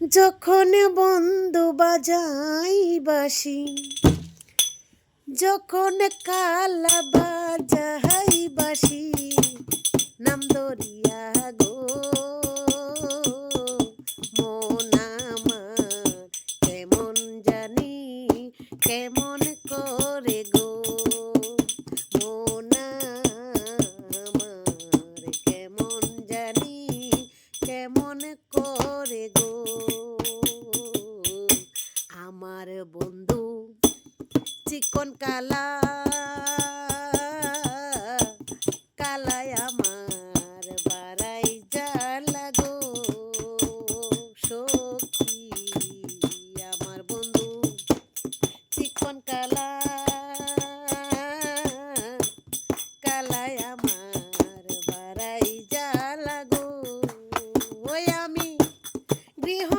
যখন বন্ধু বাজাই বাঁশি, যখন কালা বাজাই বাঁশি, নাম দরিয়া গো মন আমার কেমন জানি কেমন করে গো মন আমার কেমন জানি কেমন করে গো আমার বন্ধু চিকন কালা কালায় আমার বাড়াই জ্বালা গো সখী আমার বন্ধু চিকন কালা কালায় আমার বাড়াই জ্বালা গো ওই আমি গৃহ